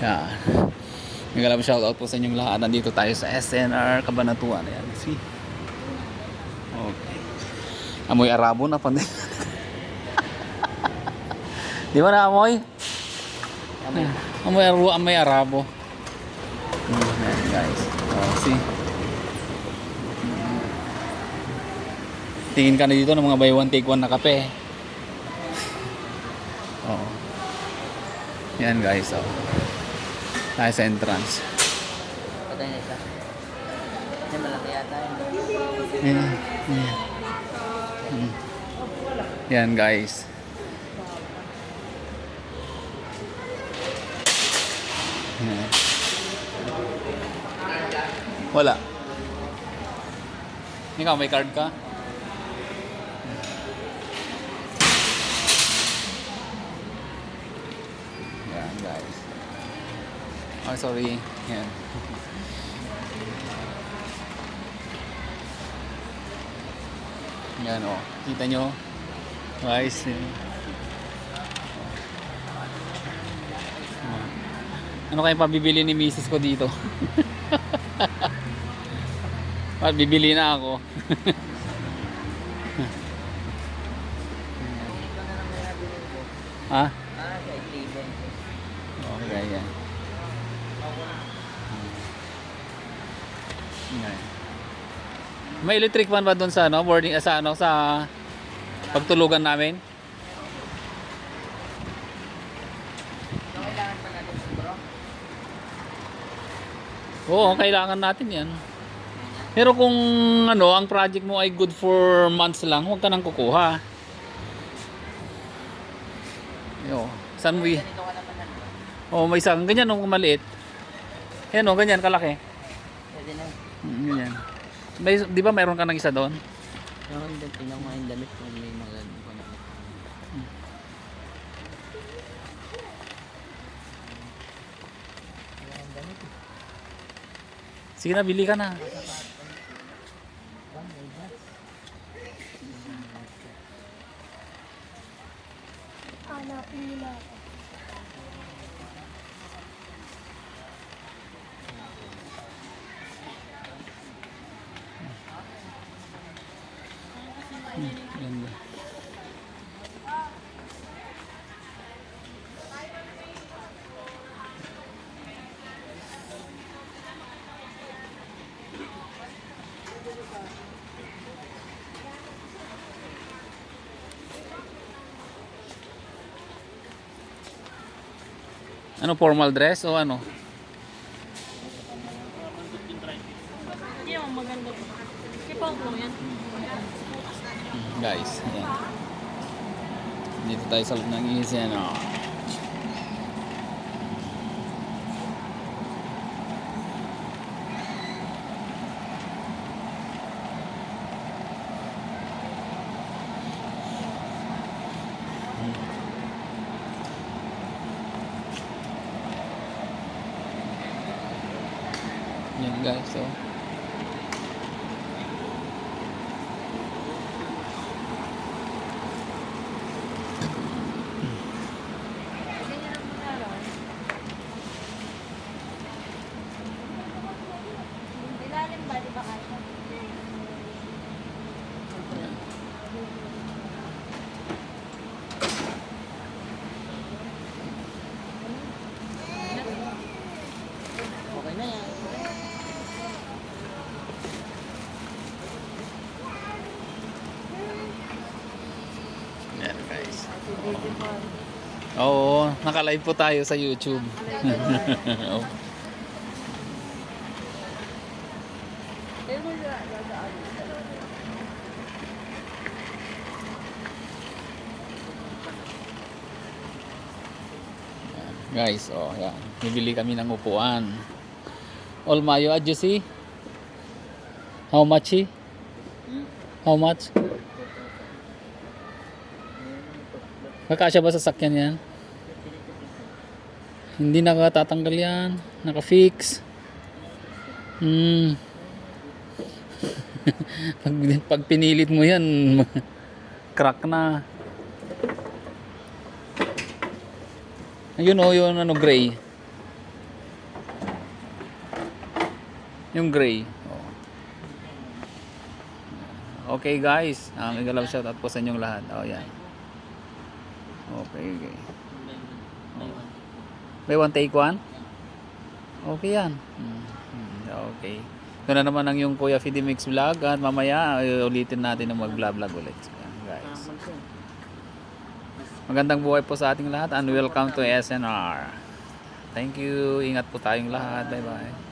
Yan. May shoutout po sa inyong lahat. Nandito tayo sa SNR Cabanatuan. Ayan. See? Okay. Amoy Arabo na panday. Di ba na amoy? Amoy Arabo. Ayan guys. Oh, see? Tingin ka na dito ng mga buy one take one na kape. Oo. Yan guys, oh. Tayo sa entrance. Patay na isa. Kasi malaki yata yun. Yan. Yan guys. Yan. Wala. Ikaw, may card ka? Yan guys. Oh, sorry. Yan. Yan oh. Kita nyo? Guys. Ano kayong pabibili ni misis ko dito? Bibili na ako. Ha? Sa itlibon. Okay, yan. Yan. May electric fan ba doon sa ano, boarding sa ano sa pagtulugan namin? Kailangan pa natin bro. Oo, kailangan natin 'yan. Pero kung ano, ang project mo ay good for months lang, huwag ka nang kukuha. Yo, saan mo Ganito ka naman na. oh, may isang ganyan oh, maliit. Yan oh, ganyan kalaki. Pwede na. Ganyan. May, di ba mayroon ka ng isa doon? Yung tingnan mo yung damit kung may mga ano. Sige na, bili ka na. Hanapin nila ako. Ganda. Ano, formal dress o ano? Hindi ako maganda po. Kipang ko yan. Guys, ayan. Dito tayo sa loob ng isa, ano. Yan guys, so. Ganyan ang mga araw. Ilalim ba? Di ba kaya? Okay na yan. Yan guys. Oo, naka-live po tayo sa YouTube. Oh. Guys, oh, yan. Bibili kami ng upuan. All mayo, adyo see? How much eh? How much? Kakasya ba sa sakyan yan? Hindi nakatatanggal yan. Naka-fix. pag pinilit mo yan, crack na. Ayun o, yun ano, gray. Yung gray. Oh. Okay guys, igalaw shoutout po sa inyong lahat. Oh, yan. Okay, okay. May one take one? Okay yan. Okay. Ito na naman ang yung Kuya Fidi Mix vlog at mamaya ulitin natin na mag-vlog ulit. Yan, guys. Magandang buhay po sa ating lahat and welcome to SNR. Thank you. Ingat po tayong lahat. Bye bye.